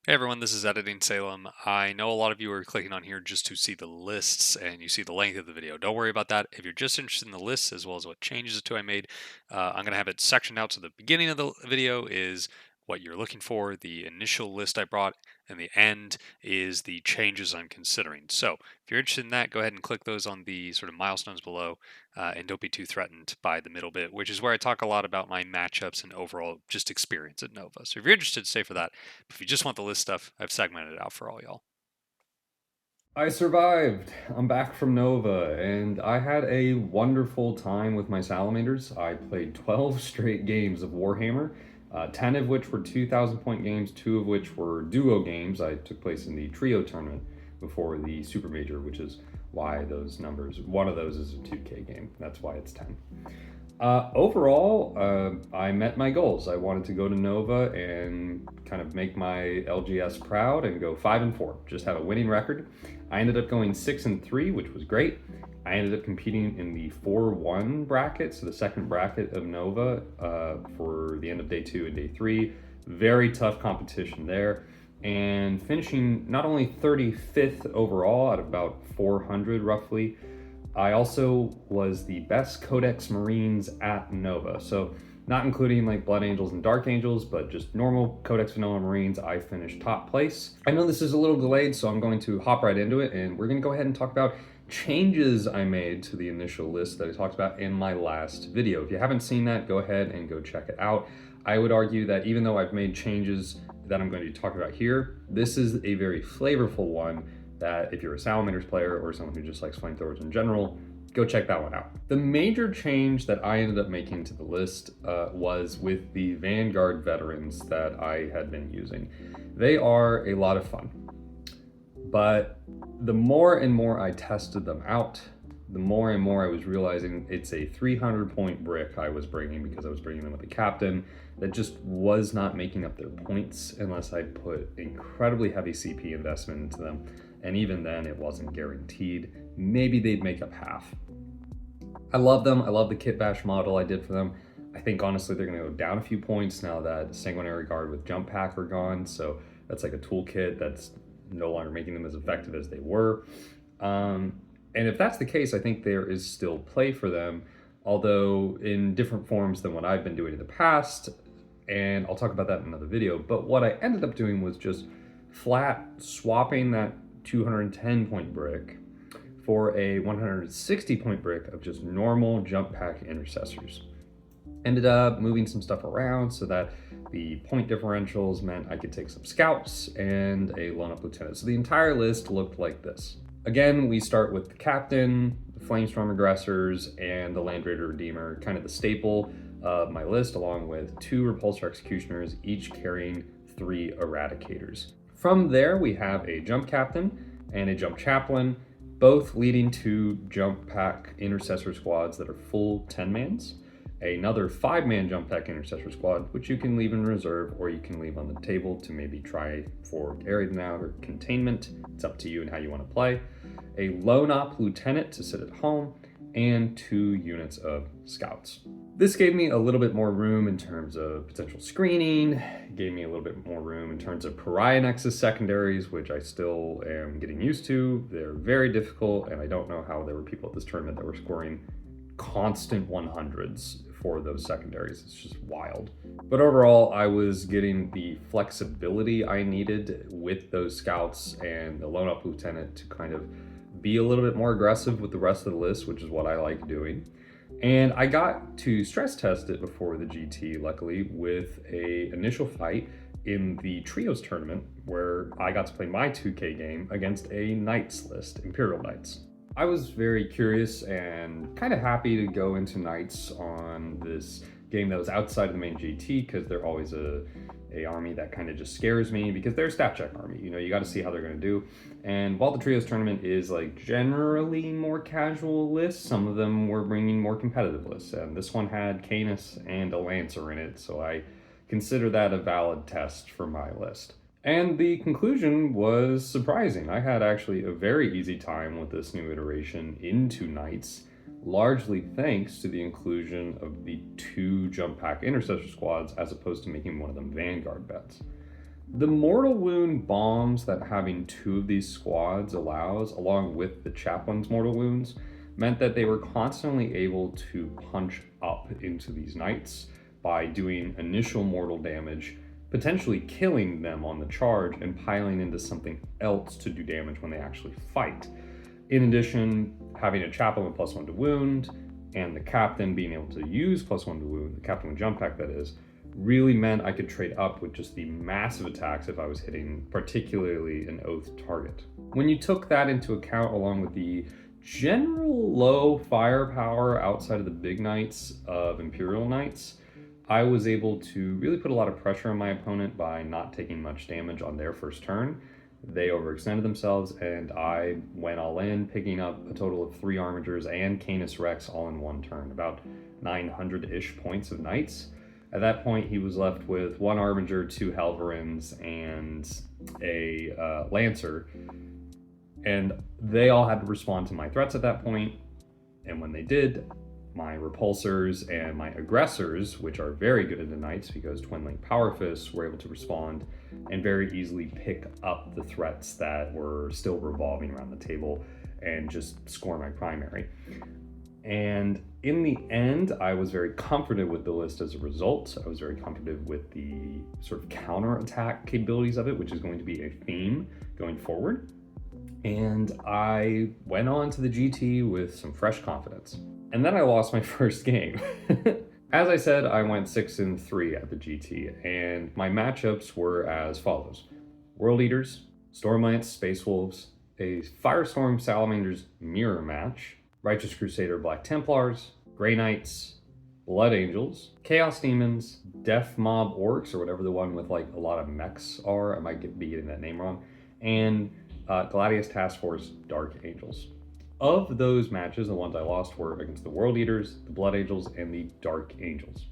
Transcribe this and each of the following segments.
Hey everyone, this is Editing Salem. I know a lot of you are clicking on here just to see the lists and you see the length of the video. Don't worry about that. If you're just interested in the lists as well as what changes to I made, I'm going to have it sectioned out. So the beginning of the video is what you're looking for, the initial list I brought, and the end is the changes I'm considering. So if you're interested in that, go ahead and click those on the sort of milestones below, and don't be too threatened by the middle bit, which is where I talk a lot about my matchups and overall just experience at Nova. So if you're interested, stay for that. If you just want the list stuff, I've segmented it out for all y'all. I survived. I'm back from Nova, and I had a wonderful time with my salamanders. I played 12 straight games of Warhammer, 10 of which were 2,000 point games, 2 of which were duo games. I took place in the trio tournament before the Super Major, which is why those numbers, one of those is a 2K game. That's why it's 10. Overall, I met my goals. I wanted to go to Nova and kind of make my LGS proud and go 5-4, just have a winning record. I ended up going 6-3, which was great. I ended up competing in the 4-1 bracket, so the second bracket of Nova for the end of day 2 and day 3. Very tough competition there, and finishing not only 35th overall out of about 400 roughly. I also was the best Codex Marines at Nova. So, not including like Blood Angels and Dark Angels, but just normal Codex Vanilla Marines, I finished top place. I know this is a little delayed, so I'm going to hop right into it, and we're going to go ahead and talk about changes I made to the initial list that I talked about in my last video. If you haven't seen that, go ahead and go check it out. I would argue that even though I've made changes that I'm going to talk about here, this is a very flavorful one that if you're a Salamanders player or someone who just likes flamethrowers in general, go check that one out. The major change that I ended up making to the list was with the Vanguard veterans that I had been using. They are a lot of fun, but the more and more I tested them out, the more and more I was realizing it's a 300 point brick I was bringing because I was bringing them with a captain that just was not making up their points unless I put incredibly heavy CP investment into them. And even then, it wasn't guaranteed. Maybe they'd make up half. I love them. I love the kit bash model I did for them. I think honestly they're going to go down a few points now that Sanguinary Guard with Jump Pack are gone. So that's like a toolkit that's no longer making them as effective as they were. And if that's the case, I think there is still play for them, although in different forms than what I've been doing in the past. And I'll talk about that in another video. But what I ended up doing was just flat swapping that 210 point brick for a 160 point brick of just normal jump pack intercessors. Ended up moving some stuff around so that the point differentials meant I could take some scouts and a lone up lieutenant. So the entire list looked like this. Again, we start with the captain, the flamestorm aggressors, and the land raider redeemer, kind of the staple of my list, along with 2 repulsor executioners, each carrying 3 eradicators. From there, we have a jump captain and a jump chaplain, both leading to jump pack intercessor squads that are full 10-mans. Another 5-man jump pack intercessor squad, which you can leave in reserve or you can leave on the table to maybe try for carried out or containment. It's up to you and how you want to play. A lone op lieutenant to sit at home, and 2 units of scouts. This gave me a little bit more room in terms of potential screening, gave me a little bit more room in terms of Pariah Nexus secondaries, which I still am getting used to. They're very difficult, and I don't know how there were people at this tournament that were scoring constant 100s for those secondaries. It's just wild. But overall, I was getting the flexibility I needed with those scouts and the lone up lieutenant to kind of be a little bit more aggressive with the rest of the list, which is what I like doing. And I got to stress test it before the GT, luckily, with a initial fight in the Trios tournament where I got to play my 2K game against a Knights list, Imperial Knights. I was very curious and kind of happy to go into Knights on this game that was outside of the main GT because they're always a army that kind of just scares me because they're a stat check army. You know, you got to see how they're going to do. And while the Trios tournament is like generally more casual lists, some of them were bringing more competitive lists. And this one had Canis and a Lancer in it, so I consider that a valid test for my list. And the conclusion was surprising. I had actually a very easy time with this new iteration into Knights, largely thanks to the inclusion of the 2 jump pack intercessor squads as opposed to making one of them Vanguard bets. The mortal wound bombs that having two of these squads allows, along with the chaplain's mortal wounds, meant that they were constantly able to punch up into these knights by doing initial mortal damage, potentially killing them on the charge and piling into something else to do damage when they actually fight. In addition, having a chaplain with +1 to wound and the captain being able to use +1 to wound, the captain with jump pack that is, really meant I could trade up with just the massive attacks if I was hitting particularly an oath target. When you took that into account along with the general low firepower outside of the big knights of Imperial Knights, I was able to really put a lot of pressure on my opponent by not taking much damage on their first turn. They overextended themselves and I went all in, picking up a total of 3 Armigers and Canis Rex all in one turn, about 900-ish points of knights. At that point, he was left with 1 Armiger, 2 Helverins, and a Lancer. And they all had to respond to my threats at that point. And when they did, my Repulsors and my Aggressors, which are very good into Knights because Twin Link Power Fists, were able to respond and very easily pick up the threats that were still revolving around the table and just score my primary. And in the end, I was very comforted with the list as a result. I was very comforted with the sort of counter-attack capabilities of it, which is going to be a theme going forward. And I went on to the GT with some fresh confidence. And then I lost my first game. As I said, I went 6-3 at the GT, and my matchups were as follows. World Eaters, Stormlance Space Wolves, a Firestorm Salamanders mirror match, Righteous Crusader Black Templars, Grey Knights, Blood Angels, Chaos Demons, Death Mob Orcs, or whatever the one with like a lot of mechs are, I might be getting that name wrong, and Gladius Task Force Dark Angels. Of those matches, the ones I lost were against the World Eaters, the Blood Angels, and the Dark Angels.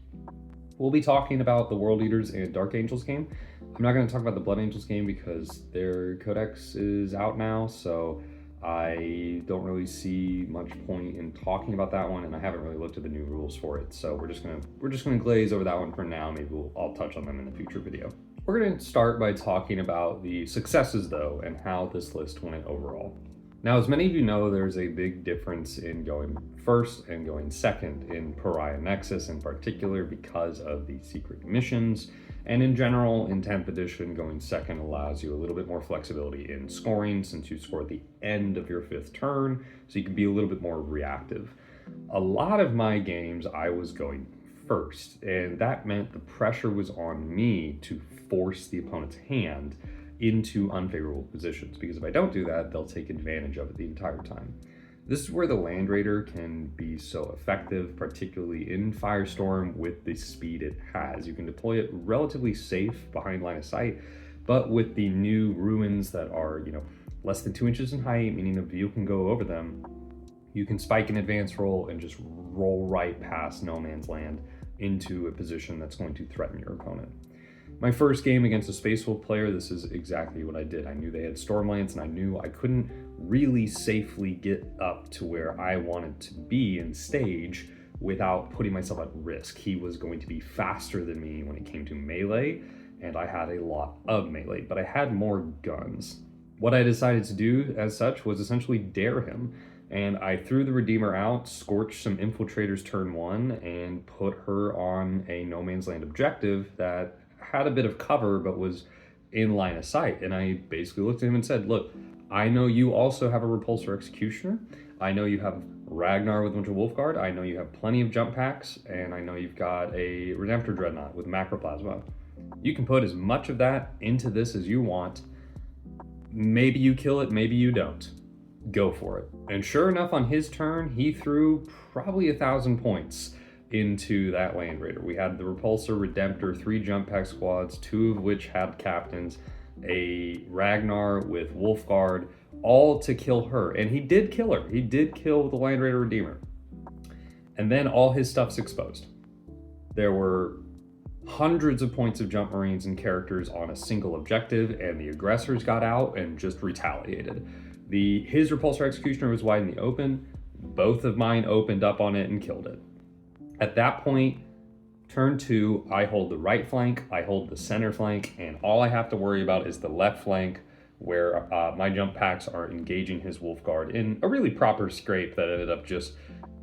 We'll be talking about the World Eaters and Dark Angels game. I'm not going to talk about the Blood Angels game because their Codex is out now, so I don't really see much point in talking about that one, and I haven't really looked at the new rules for it. So we're just gonna glaze over that one for now. Maybe I'll touch on them in a future video. We're gonna start by talking about the successes though, and how this list went overall. Now, as many of you know, there's a big difference in going first and going second in Pariah Nexus in particular because of the secret missions. And in general, in 10th edition, going second allows you a little bit more flexibility in scoring since you score at the end of your 5th turn, so you can be a little bit more reactive. A lot of my games, I was going first, and that meant the pressure was on me to force the opponent's hand into unfavorable positions, because if I don't do that, they'll take advantage of it the entire time. This is where the Land Raider can be so effective, particularly in Firestorm with the speed it has. You can deploy it relatively safe behind line of sight, but with the new ruins that are, less than 2 inches in height, meaning a view can go over them, you can spike an advance roll and just roll right past no man's land into a position that's going to threaten your opponent. My first game against a Space Wolf player, this is exactly what I did. I knew they had Stormlance, and I knew I couldn't really safely get up to where I wanted to be in stage without putting myself at risk. He was going to be faster than me when it came to melee, and I had a lot of melee, but I had more guns. What I decided to do as such was essentially dare him, and I threw the Redeemer out, scorched some infiltrators turn 1, and put her on a no man's land objective that had a bit of cover but was in line of sight. And I basically looked at him and said, look, I know you also have a Repulsor Executioner. I know you have Ragnar with Winter Wolfguard. I know you have plenty of jump packs, and I know you've got a Redemptor Dreadnought with Macroplasma. You can put as much of that into this as you want. Maybe you kill it, maybe you don't. Go for it. And sure enough, on his turn, he threw probably 1,000 points into that Land Raider. We had the Repulsor, Redemptor, 3 jump pack squads, 2 of which had captains, a Ragnar with Wolfguard, all to kill her. And he did kill her. He did kill the Land Raider Redeemer. And then all his stuff's exposed. There were hundreds of points of jump marines and characters on a single objective, and the aggressors got out and just retaliated. His Repulsor Executioner was wide in the open. Both of mine opened up on it and killed it. At that point, Turn 2, I hold the right flank, I hold the center flank, and all I have to worry about is the left flank where my jump packs are engaging his wolf guard in a really proper scrape that ended up just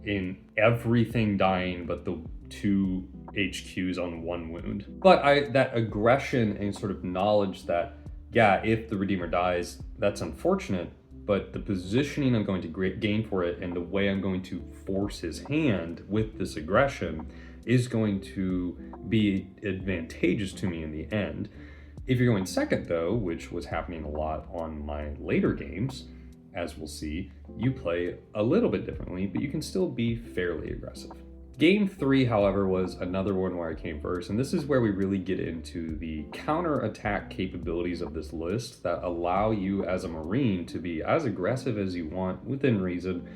in everything dying but the 2 HQs on 1 wound. But that aggression and sort of knowledge that, yeah, if the Redeemer dies, that's unfortunate, but the positioning I'm going to gain for it and the way I'm going to force his hand with this aggression is going to be advantageous to me in the end. If you're going second, though, which was happening a lot on my later games, as we'll see, you play a little bit differently, but you can still be fairly aggressive. Game 3, however, was another one where I came first, and this is where we really get into the counter-attack capabilities of this list that allow you as a Marine to be as aggressive as you want within reason,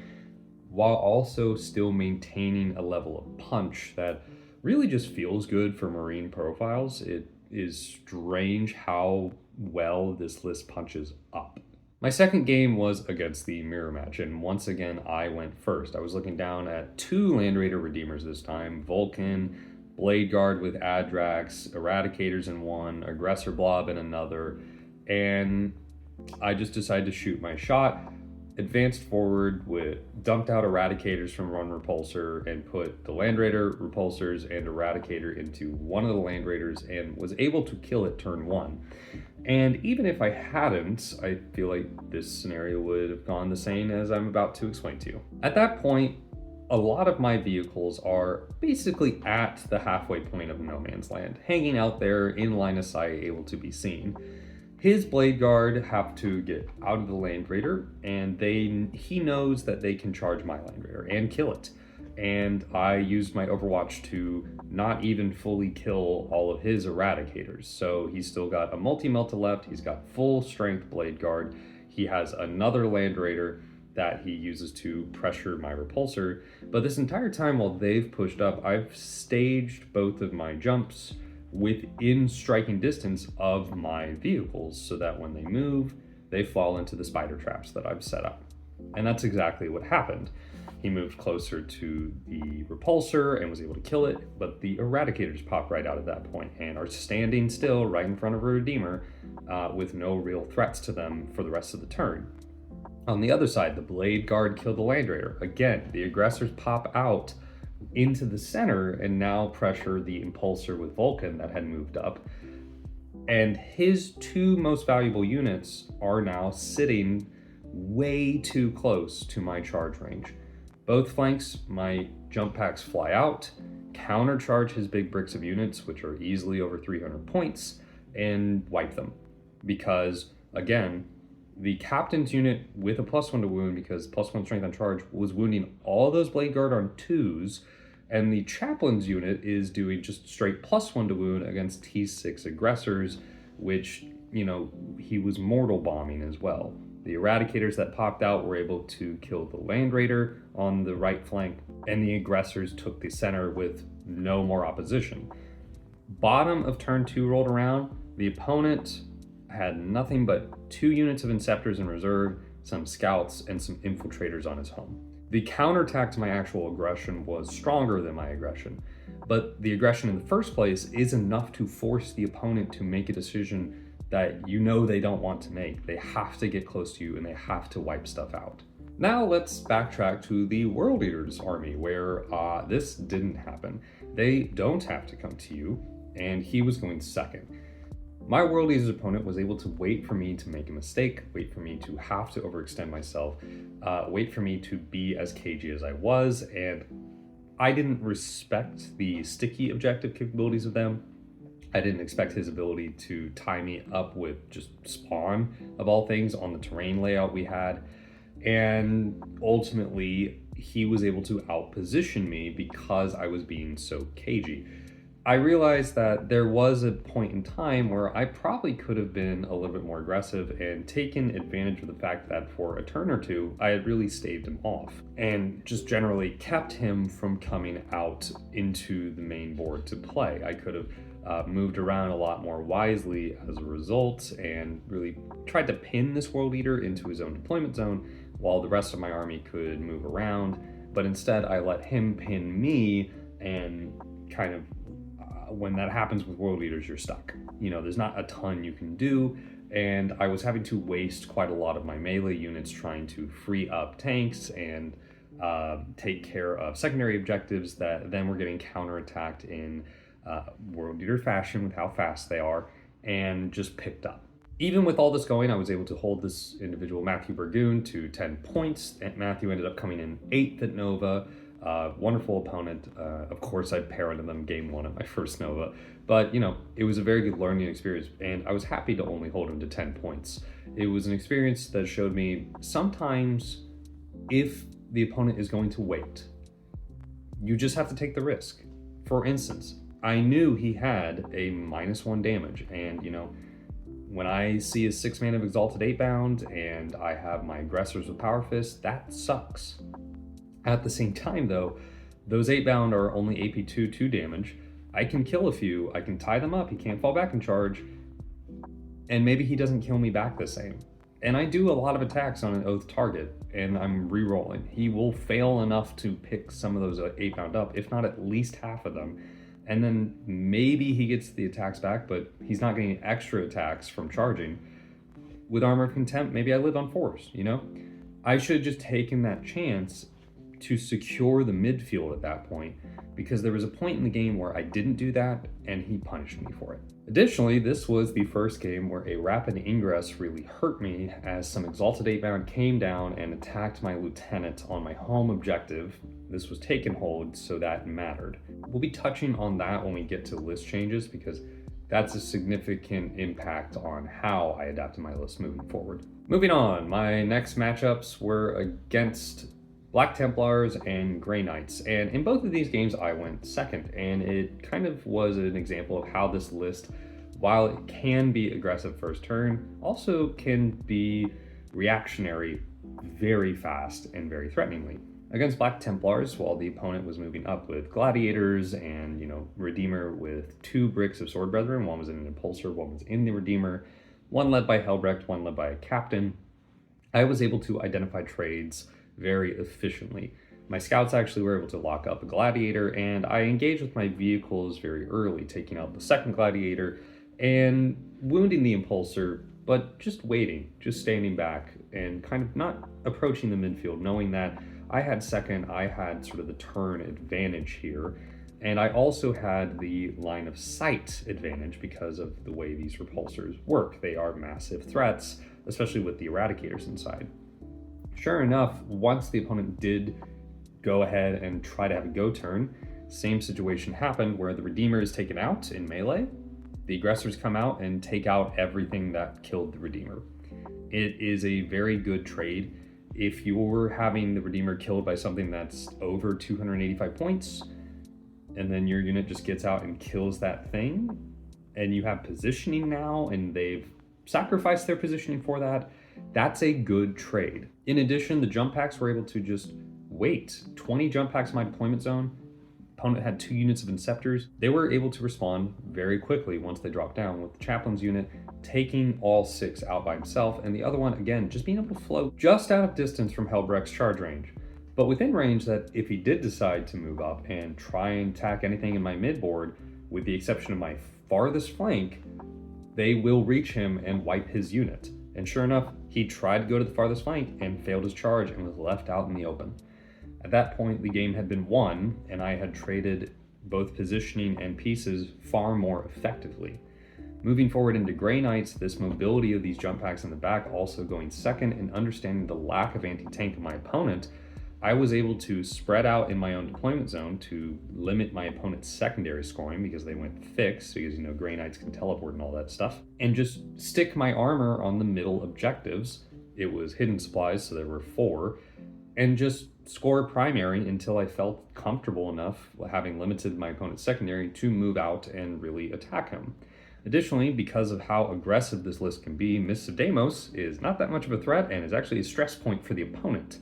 while also still maintaining a level of punch that really just feels good for Marine profiles. It is strange how well this list punches up. My second game was against the mirror match, and once again I went first. I was looking down at 2 Land Raider Redeemers this time, Vulcan, Blade Guard with Adrax, Eradicators in one, Aggressor Blob in another, and I just decided to shoot my shot, advanced forward with dumped out Eradicators from one repulsor and put the Land Raider repulsors and Eradicator into one of the Land Raiders and was able to kill it turn 1. And even if I hadn't, I feel like this scenario would have gone the same as I'm about to explain to you. At that point, a lot of my vehicles are basically at the halfway point of no man's land, hanging out there in line of sight, able to be seen. His Blade Guard have to get out of the Land Raider, and he knows that they can charge my Land Raider and kill it. And I used my Overwatch to not even fully kill all of his Eradicators. So he's still got a multi-melta left, he's got full strength Blade Guard, he has another Land Raider that he uses to pressure my repulsor. But this entire time while they've pushed up, I've staged both of my jumps within striking distance of my vehicles so that when they move, they fall into the spider traps that I've set up. And that's exactly what happened. He moved closer to the repulsor and was able to kill it, but the Eradicators pop right out at that point and are standing still right in front of a Redeemer with no real threats to them for the rest of the turn. On the other side, the Blade Guard killed the Land Raider. Again, the aggressors pop out into the center and now pressure the Impulsor with Vulcan that had moved up. And his 2 most valuable units are now sitting way too close to my charge range. Both flanks, my jump packs fly out, countercharge his big bricks of units, which are easily over 300 points, and wipe them. Because, again, the captain's unit with a +1 to wound, because +1 strength on charge, was wounding all those Blade Guard on 2s, and the chaplain's unit is doing just straight +1 to wound against T6 aggressors, which, he was mortal bombing as well. The Eradicators that popped out were able to kill the Land Raider on the right flank, and the aggressors took the center with no more opposition. Bottom of turn 2 rolled around, the opponent had nothing but 2 units of Inceptors in reserve, some scouts, and some infiltrators on his home. The counterattack to my actual aggression was stronger than my aggression, but the aggression in the first place is enough to force the opponent to make a decision that they don't want to make. They have to get close to you and they have to wipe stuff out. Now let's backtrack to the World Eaters army where this didn't happen. They don't have to come to you, and he was going second. My World Eaters opponent was able to wait for me to make a mistake, wait for me to have to overextend myself, wait for me to be as cagey as I was, and I didn't respect the sticky objective capabilities of them. I didn't expect his ability to tie me up with just spawn, of all things, on the terrain layout we had. And ultimately, he was able to outposition me because I was being so cagey. I realized that there was a point in time where I probably could have been a little bit more aggressive and taken advantage of the fact that for a turn or 2, I had really staved him off and just generally kept him from coming out into the main board to play. I could have moved around a lot more wisely as a result and really tried to pin this World Eater into his own deployment zone while the rest of my army could move around. But instead, I let him pin me and kind of when that happens with world leaders, you're stuck. There's not a ton you can do, and I was having to waste quite a lot of my melee units trying to free up tanks and take care of secondary objectives that then were getting counterattacked in world leader fashion with how fast they are, and just picked up. Even with all this going, I was able to hold this individual, Matthew Burgoon, to 10 points. And Matthew ended up coming in 8th at Nova. Wonderful opponent. Of course, I parented them game 1 at my first Nova. But, it was a very good learning experience, and I was happy to only hold him to 10 points. It was an experience that showed me sometimes if the opponent is going to wait, you just have to take the risk. For instance, I knew he had a -1 damage, and, when I see a 6-man of Exalted 8-bound and I have my aggressors with Power Fist, that sucks. At the same time, though, those 8-bound are only AP 2 damage. I can kill a few, I can tie them up, he can't fall back and charge, and maybe he doesn't kill me back the same. And I do a lot of attacks on an Oath target, and I'm re-rolling. He will fail enough to pick some of those 8-bound up, if not at least half of them. And then maybe he gets the attacks back, but he's not getting extra attacks from charging. With Armor of Contempt, maybe I live on 4s, I should have just taken that chance to secure the midfield at that point, because there was a point in the game where I didn't do that, and he punished me for it. Additionally, this was the first game where a rapid ingress really hurt me, as some Exalted 8-bound came down and attacked my lieutenant on my home objective. This was take and hold, so that mattered. We'll be touching on that when we get to list changes, because that's a significant impact on how I adapted my list moving forward. Moving on, my next matchups were against Black Templars and Grey Knights, and in both of these games I went second, and it kind of was an example of how this list, while it can be aggressive first turn, also can be reactionary very fast and very threateningly. Against Black Templars, while the opponent was moving up with Gladiators and, Redeemer with 2 bricks of Sword Brethren, one was in an Impulsor, one was in the Redeemer, one led by Helbrecht, one led by a Captain, I was able to identify trades very efficiently. My scouts actually were able to lock up a Gladiator, and I engaged with my vehicles very early, taking out the second Gladiator and wounding the Impulsor, but just waiting, just standing back and kind of not approaching the midfield, knowing that I had second, I had sort of the turn advantage here, and I also had the line of sight advantage because of the way these repulsors work. They are massive threats, especially with the Eradicators inside. Sure enough, once the opponent did go ahead and try to have a go turn, same situation happened where the Redeemer is taken out in melee, the aggressors come out and take out everything that killed the Redeemer. It is a very good trade. If you're having the Redeemer killed by something that's over 285 points, and then your unit just gets out and kills that thing, and you have positioning now, and they've sacrificed their positioning for that, that's a good trade. In addition, the jump packs were able to just wait. 20 jump packs in my deployment zone. Opponent had 2 units of Inceptors. They were able to respond very quickly once they dropped down, with the Chaplain's unit taking all 6 out by himself, and the other one, again, just being able to float just out of distance from Helbrecht's charge range. But within range that if he did decide to move up and try and attack anything in my midboard, with the exception of my farthest flank, they will reach him and wipe his unit. And sure enough, he tried to go to the farthest flank and failed his charge and was left out in the open. At that point, the game had been won, and I had traded both positioning and pieces far more effectively. Moving forward into Grey Knights, this mobility of these jump packs in the back also going second, and understanding the lack of anti-tank of my opponent, I was able to spread out in my own deployment zone to limit my opponent's secondary scoring, because they went fixed, because Grey Knights can teleport and all that stuff, and just stick my armor on the middle objectives. It was hidden supplies, so there were 4, and just score primary until I felt comfortable enough, having limited my opponent's secondary, to move out and really attack him. Additionally, because of how aggressive this list can be, Mists of Deimos is not that much of a threat and is actually a stress point for the opponent.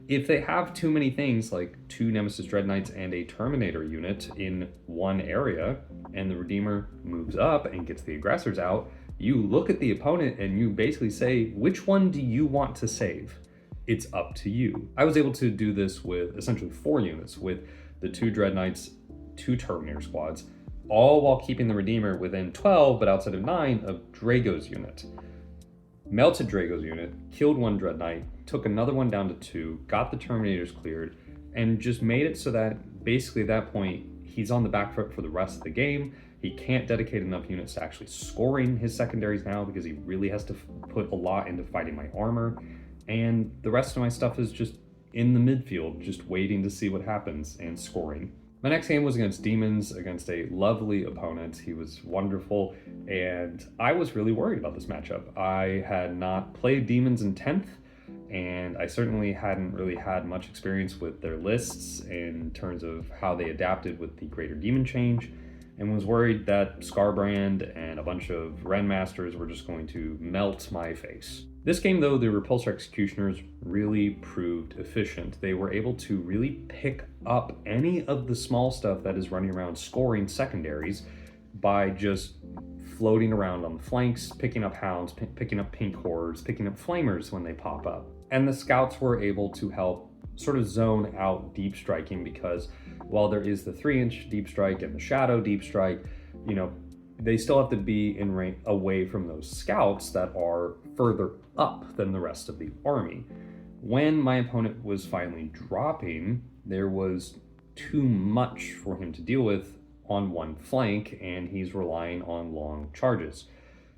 If they have too many things like 2 Nemesis Dread Knights and a Terminator unit in one area, and the Redeemer moves up and gets the aggressors out, you look at the opponent and you basically say, which one do you want to save? It's up to you. I was able to do this with essentially 4 units, with the 2 Dread Knights, 2 Terminator squads, all while keeping the Redeemer within 12, but outside of 9, of Drago's unit. Melted Drago's unit, killed one Dread Knight, took another one down to 2, got the Terminators cleared, and just made it so that basically at that point, he's on the back foot for the rest of the game. He can't dedicate enough units to actually scoring his secondaries now because he really has to put a lot into fighting my armor. And the rest of my stuff is just in the midfield, just waiting to see what happens and scoring. My next game was against Demons, against a lovely opponent. He was wonderful, and I was really worried about this matchup. I had not played Demons in 10th, and I certainly hadn't really had much experience with their lists in terms of how they adapted with the Greater Demon change, and was worried that Scarbrand and a bunch of Ren Masters were just going to melt my face. This game, though, the Repulsor Executioners really proved efficient. They were able to really pick up any of the small stuff that is running around scoring secondaries by just floating around on the flanks, picking up Hounds, picking up Pink Horrors, picking up Flamers when they pop up. And the Scouts were able to help sort of zone out deep striking because while there is the 3-inch deep strike and the shadow deep strike, you know, they still have to be in range away from those scouts that are further up than the rest of the army. When my opponent was finally dropping, there was too much for him to deal with on one flank, and he's relying on long charges.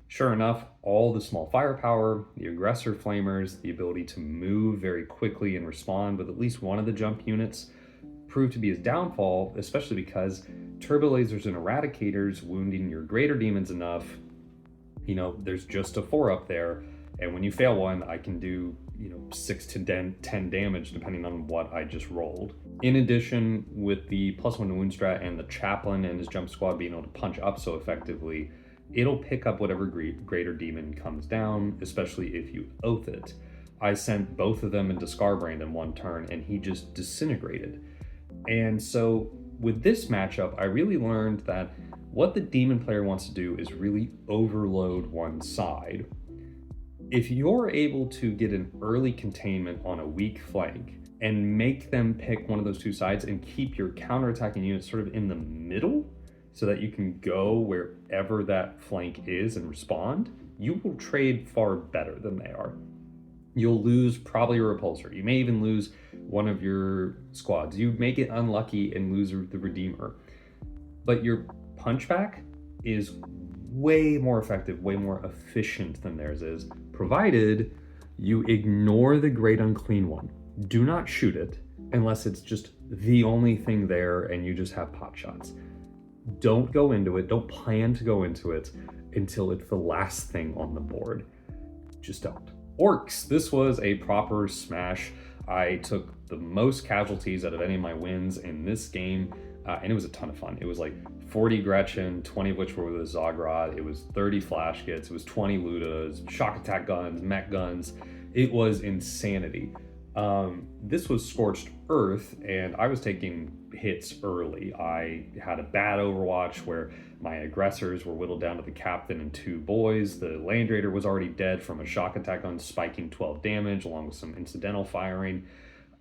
Sure enough, all the small firepower, the aggressor flamers, the ability to move very quickly and respond with at least one of the jump units proved to be his downfall, especially because turbo lasers and eradicators wounding your greater demons enough, you know, there's just a 4 up there, and when you fail one, I can do, 6 to 10 damage depending on what I just rolled. In addition, with the +1 to wound strat and the chaplain and his jump squad being able to punch up so effectively, it'll pick up whatever greater demon comes down, especially if you oath it. I sent both of them into Scarbrand in one turn, and he just disintegrated. And so with this matchup, I really learned that what the demon player wants to do is really overload one side. If you're able to get an early containment on a weak flank and make them pick one of those two sides and keep your counterattacking units sort of in the middle so that you can go wherever that flank is and respond, you will trade far better than they are. You'll lose probably a repulsor. You may even lose one of your squads. You may get unlucky and lose the Redeemer. But your punchback is way more effective, way more efficient than theirs is, provided you ignore the Great Unclean One. Do not shoot it unless it's just the only thing there and you just have pot shots. Don't go into it. Don't plan to go into it until it's the last thing on the board. Just don't. Orcs, this was a proper smash. I took the most casualties out of any of my wins in this game, and it was a ton of fun. It was like 40 Gretchen, 20 of which were with a Zogrod. It was 30 Flash Kits. It was 20 Ludas, shock attack guns, mech guns. It was insanity. This was Scorched Earth, and I was taking hits early. I had a bad Overwatch where my aggressors were whittled down to the captain and 2 boys. The Land Raider was already dead from a shock attack gun spiking 12 damage along with some incidental firing.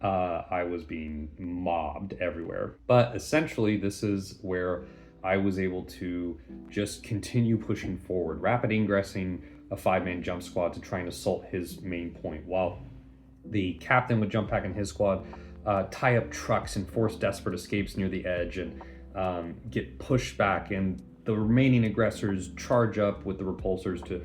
I was being mobbed everywhere. But essentially, this is where I was able to just continue pushing forward, rapid ingressing a 5-man jump squad to try and assault his main point, while the captain would jump back in his squad, tie up trucks and force desperate escapes near the edge and get pushed back, and the remaining aggressors charge up with the repulsors to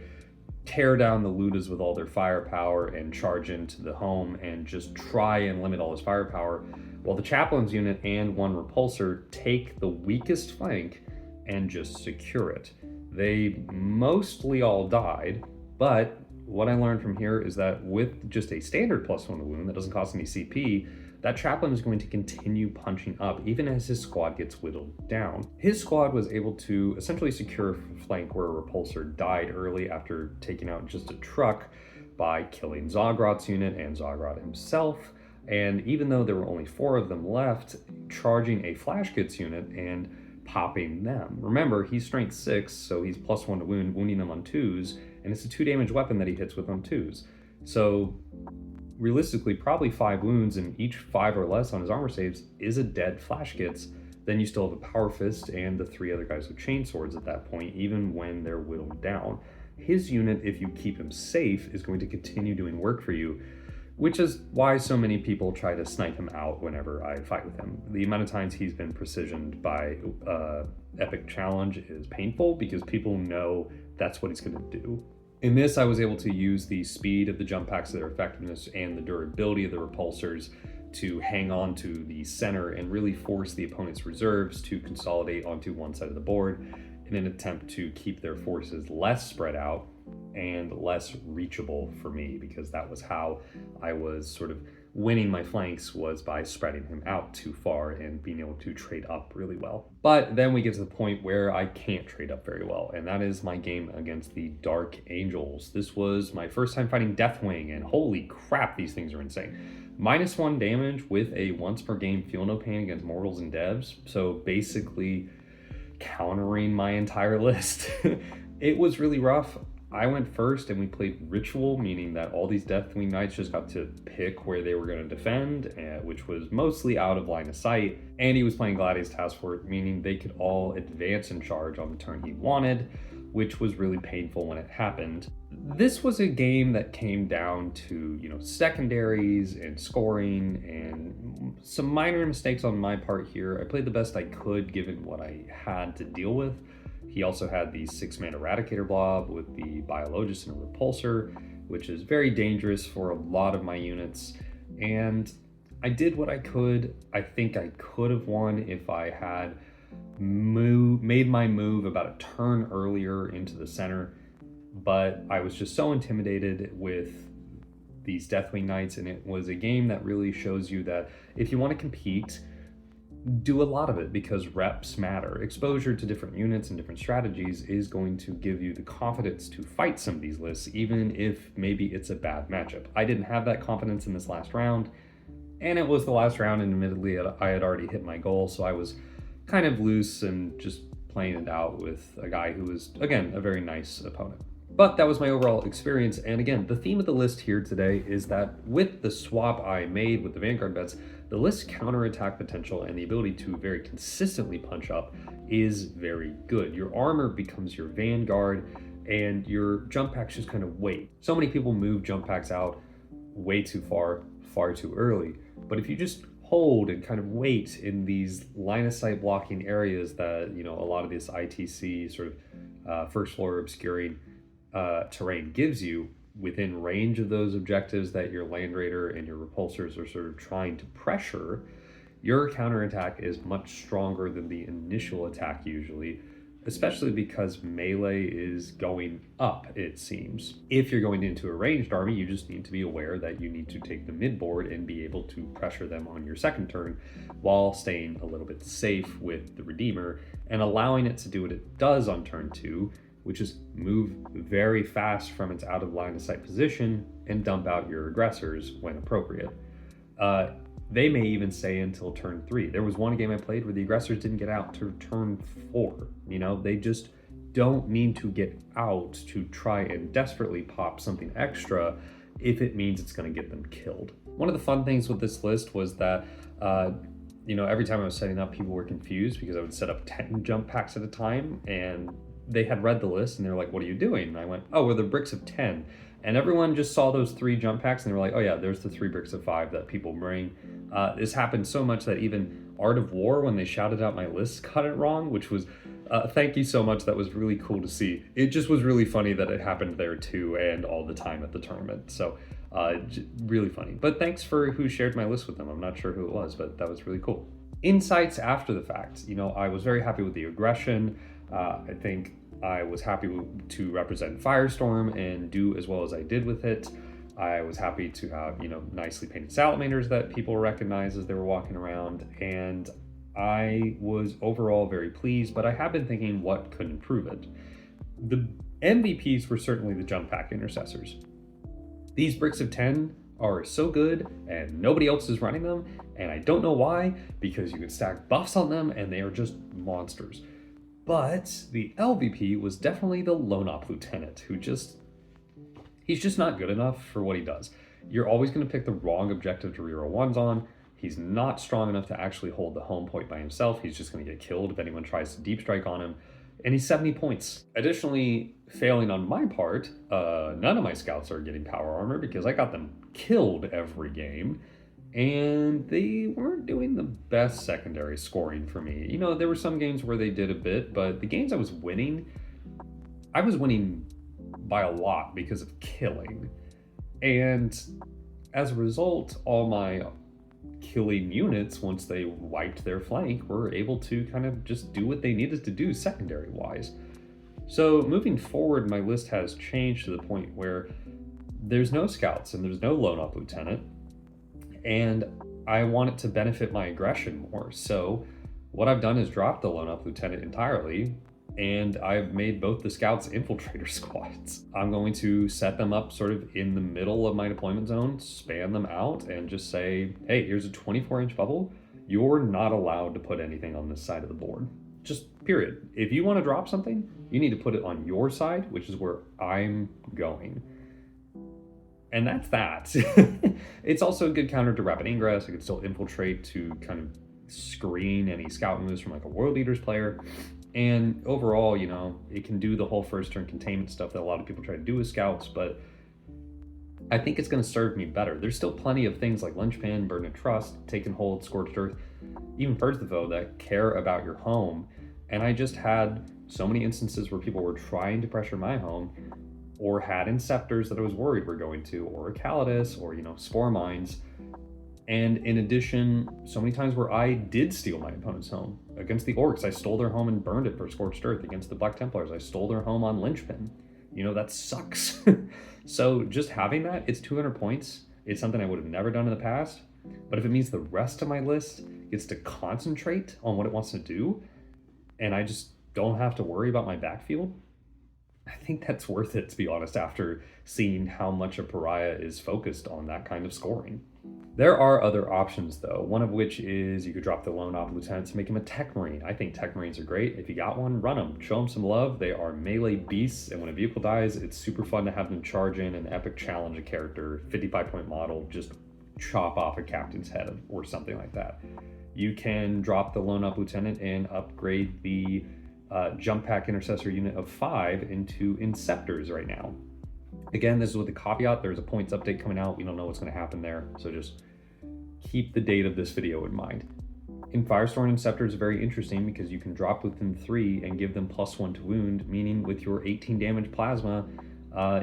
tear down the Ludas with all their firepower and charge into the home and just try and limit all his firepower, while the chaplain's unit and 1 repulsor take the weakest flank and just secure it. They mostly all died, but what I learned from here is that with just a standard +1 to wound that doesn't cost any CP, that chaplain is going to continue punching up even as his squad gets whittled down. His squad was able to essentially secure a flank where a repulsor died early after taking out just a truck by killing Zogrod's unit and Zogrod himself. And even though there were only 4 of them left, charging a Flash Kits unit and popping them. Remember, he's strength 6, so he's +1 to wound, wounding them on 2s, and it's a 2 damage weapon that he hits with on 2s. So realistically, probably 5 wounds, and each 5 or less on his armor saves is a dead Flash Kits Then you still have a Power Fist and the 3 other guys with chain swords at that point, even when they're whittled down. His unit, if you keep him safe, is going to continue doing work for you, which is why so many people try to snipe him out whenever I fight with him. The amount of times he's been precisioned by Epic Challenge is painful because people know that's what he's going to do. In this, I was able to use the speed of the jump packs, their effectiveness, and the durability of the repulsors to hang on to the center and really force the opponent's reserves to consolidate onto one side of the board in an attempt to keep their forces less spread out and less reachable for me, because that was how I was sort of winning my flanks, was by spreading him out too far and being able to trade up really well. But then we get to the point where I can't trade up very well, and that is my game against the Dark Angels. This was my first time fighting Deathwing, and holy crap, these things are insane. -1 damage with a once per game Feel No Pain against mortals and devs, so basically countering my entire list. It was really rough. I went first and we played Ritual, meaning that all these Deathwing Knights just got to pick where they were going to defend, which was mostly out of line of sight. And he was playing Gladius Task Force, meaning they could all advance and charge on the turn he wanted, which was really painful when it happened. This was a game that came down to, secondaries and scoring and some minor mistakes on my part here. I played the best I could given what I had to deal with. He also had the 6-man Eradicator blob with the Biologist and a Repulsor, which is very dangerous for a lot of my units. And I did what I could. I think I could have won if I had made my move about a turn earlier into the center, but I was just so intimidated with these Deathwing Knights, and it was a game that really shows you that if you want to compete, do a lot of it, because reps matter. Exposure to different units and different strategies is going to give you the confidence to fight some of these lists, even if maybe it's a bad matchup. I didn't have that confidence in this last round, and it was the last round, and admittedly I had already hit my goal, so I was kind of loose and just playing it out with a guy who was, again, a very nice opponent. But that was my overall experience, and again, the theme of the list here today is that with the swap I made with the Vanguard bets, the list's counterattack potential and the ability to very consistently punch up is very good. Your armor becomes your Vanguard, and your jump packs just kind of wait. So many people move jump packs out way too far too early, but if you just hold and kind of wait in these line of sight blocking areas that, a lot of this ITC sort of first floor obscuring terrain gives you, within range of those objectives that your Land Raider and your Repulsors are sort of trying to pressure, your counterattack is much stronger than the initial attack usually, especially because melee is going up, it seems. If you're going into a ranged army, you just need to be aware that you need to take the mid board and be able to pressure them on your second turn while staying a little bit safe with the Redeemer and allowing it to do what it does on turn 2, which is move very fast from its out of line of sight position and dump out your aggressors when appropriate. They may even stay until turn 3. There was one game I played where the aggressors didn't get out to turn 4. They just don't need to get out to try and desperately pop something extra if it means it's going to get them killed. One of the fun things with this list was that every time I was setting up, people were confused because I would set up 10 jump packs at a time, and they had read the list and they were like, "What are you doing?" And I went, "Oh, we're the bricks of 10. And everyone just saw those 3 jump packs and they were like, "Oh yeah, there's the 3 bricks of 5 that people bring." This happened so much that even Art of War, when they shouted out my list, got it wrong, which was, thank you so much. That was really cool to see. It just was really funny that it happened there too, and all the time at the tournament. So really funny. But thanks for who shared my list with them. I'm not sure who it was, but that was really cool. Insights after the fact. I was very happy with the aggression. I think I was happy to represent Firestorm and do as well as I did with it. I was happy to have, nicely painted salamanders that people recognize as they were walking around, and I was overall very pleased, but I have been thinking what could improve it. The MVPs were certainly the jump pack intercessors. These bricks of 10 are so good and nobody else is running them, and I don't know why, because you can stack buffs on them and they are just monsters. But the LVP was definitely the Lone Op Lieutenant, who he's just not good enough for what he does. You're always going to pick the wrong objective to reroll ones on, He's not strong enough to actually hold the home point by himself. He's just going to get killed if anyone tries to deep strike on him. And he's 70 points. Additionally, failing on my part, none of my scouts are getting power armor because I got them killed every game. And they weren't doing the best secondary scoring for me. You know, there were some games where they did a bit, but the games I was winning by a lot because of killing. And as a result, all my killing units, once they wiped their flank, were able to kind of just do what they needed to do secondary wise. So moving forward, my list has changed to the point where there's no scouts and there's no lone up lieutenant, and I want it to benefit my aggression more. So what I've done is drop the lone up lieutenant entirely, and I've made both the scouts infiltrator squads. I'm going to set them up sort of in the middle of my deployment zone, span them out, and just say, hey, here's a 24-inch bubble. You're not allowed to put anything on this side of the board. Just period. If you want to drop something, you need to put it on your side, which is where I'm going. And that's that. It's also a good counter to rapid ingress. I could still infiltrate to kind of screen any scout moves from like a world leaders player. And overall, you know, it can do the whole first turn containment stuff that a lot of people try to do with scouts, but I think it's going to serve me better. There's still plenty of things like Linchpin, Burden of Trust, Take and Hold, Scorched Earth, even Birds of the Foe that care about your home. And I just had so many instances where people were trying to pressure my home, or had Inceptors that I was worried were going to, or Calidus, or, you know, Spore Mines. And in addition, so many times where I did steal my opponent's home. Against the Orcs, I stole their home and burned it for Scorched Earth. Against the Black Templars, I stole their home on Linchpin. You know, that sucks. So just having that, it's 200 points. It's something I would have never done in the past. But if it means the rest of my list gets to concentrate on what it wants to do, and I just don't have to worry about my backfield, I think that's worth it, to be honest, after seeing how much a pariah is focused on that kind of scoring. There are other options, though, one of which is you could drop the lone op lieutenant to make him a tech marine. I think tech marines are great. If you got one, run them. Show them some love. They are melee beasts, and when a vehicle dies, it's super fun to have them charge in and epic challenge a character, 55-point model, just chop off a captain's head or something like that. You can drop the lone op lieutenant and upgrade the jump pack intercessor unit of 5 into Inceptors right now. Again, this is with the caveat, there's a points update coming out. We don't know what's going to happen there, so just keep the date of this video in mind. In Firestorm, Inceptors are very interesting because you can drop within 3 and give them +1 to wound, meaning with your 18 damage plasma,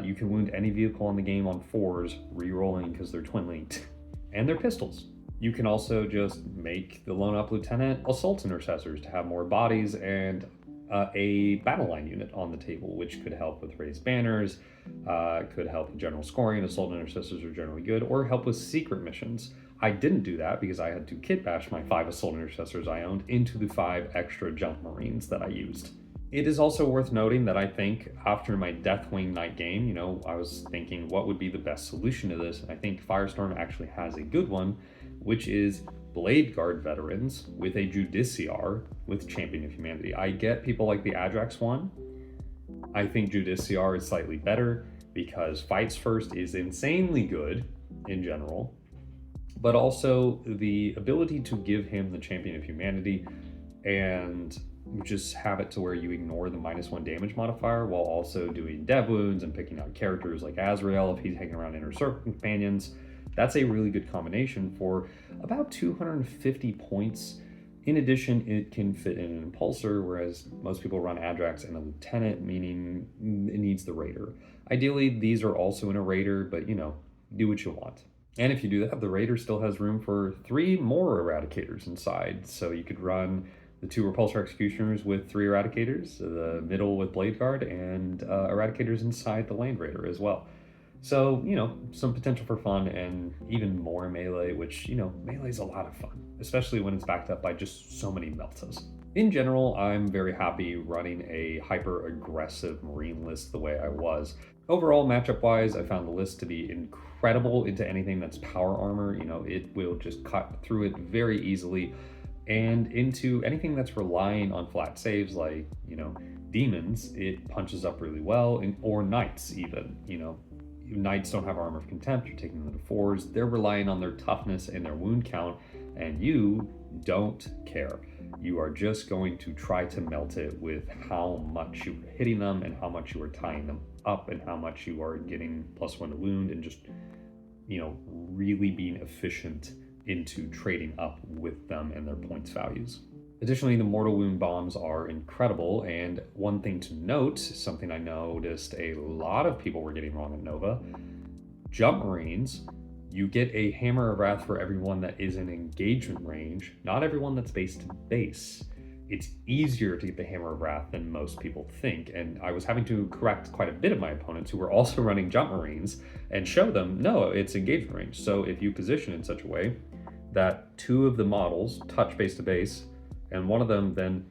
you can wound any vehicle on the game on 4s, re-rolling because they're twin linked, and they're pistols. You can also just make the lone up lieutenant assault intercessors to have more bodies and a battle line unit on the table, which could help with raised banners, could help with general scoring. Assault intercessors are generally good, or help with secret missions. I didn't do that because I had to kit bash my 5 assault intercessors I owned into the 5 extra jump marines that I used. It is also worth noting that I think after my Deathwing Knight game, you know, I was thinking what would be the best solution to this, and I think Firestorm actually has a good one, which is Blade Guard veterans with a Judiciar with Champion of Humanity. I get people like the Adrax one. I think Judiciar is slightly better because Fights First is insanely good in general, but also the ability to give him the Champion of Humanity and just have it to where you ignore the -1 damage modifier while also doing dev wounds and picking out characters like Azrael if he's hanging around Inner Circle companions. That's a really good combination for about 250 points. In addition, it can fit in an Impulsor, whereas most people run Adrax and a Lieutenant, meaning it needs the Raider. Ideally, these are also in a Raider, but you know, do what you want. And if you do that, the Raider still has room for 3 more Eradicators inside. So you could run the 2 Repulsor Executioners with 3 Eradicators, the middle with Blade Guard, and Eradicators inside the Land Raider as well. So, you know, some potential for fun and even more melee, which, you know, melee is a lot of fun, especially when it's backed up by just so many meltas. In general, I'm very happy running a hyper-aggressive Marine list the way I was. Overall, matchup-wise, I found the list to be incredible into anything that's power armor. You know, it will just cut through it very easily. And into anything that's relying on flat saves like, you know, demons, it punches up really well, or knights even, you know. Knights don't have Armor of Contempt, you're taking them to 4s. They're relying on their toughness and their wound count and you don't care. You are just going to try to melt it with how much you are hitting them and how much you are tying them up and how much you are getting +1 to wound, and just, really being efficient into trading up with them and their points values. Additionally, the mortal wound bombs are incredible, and one thing to note, something I noticed a lot of people were getting wrong at Nova: jump marines, you get a hammer of wrath for everyone that is in engagement range, not everyone that's base to base. It's easier to get the hammer of wrath than most people think, and I was having to correct quite a bit of my opponents who were also running jump marines and show them, no, it's engagement range. So if you position in such a way that 2 of the models touch base to base, and one of them then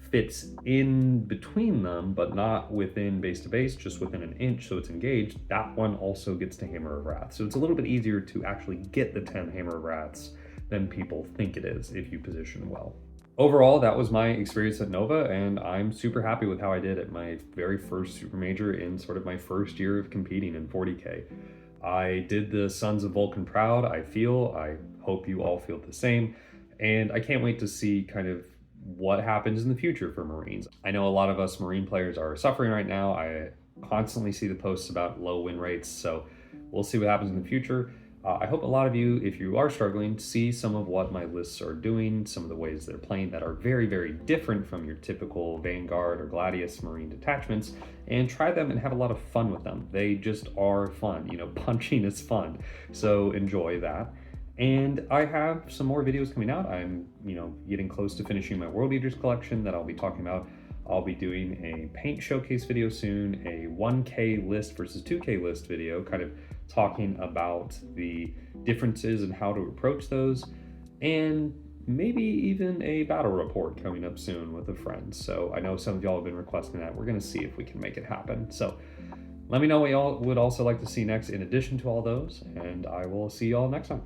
fits in between them, but not within base to base, just within an inch, so it's engaged, that one also gets to Hammer of Wrath. So it's a little bit easier to actually get the 10 Hammer of Wraths than people think it is if you position well. Overall, that was my experience at Nova, and I'm super happy with how I did at my very first Super Major in sort of my first year of competing in 40K. I did the Sons of Vulcan proud, I hope you all feel the same, and I can't wait to see kind of what happens in the future for Marines. I know a lot of us Marine players are suffering right now. I constantly see the posts about low win rates, so we'll see what happens in the future. I hope a lot of you, if you are struggling, see some of what my lists are doing, some of the ways they're playing that are very, very different from your typical Vanguard or Gladius Marine detachments, and try them and have a lot of fun with them. They just are fun. Punching is fun, so enjoy that. And I have some more videos coming out. I'm, getting close to finishing my World Eaters collection that I'll be talking about. I'll be doing a paint showcase video soon, a 1K list versus 2K list video, kind of talking about the differences and how to approach those, and maybe even a battle report coming up soon with a friend. So I know some of y'all have been requesting that. We're gonna see if we can make it happen. So let me know what y'all would also like to see next in addition to all those, and I will see y'all next time.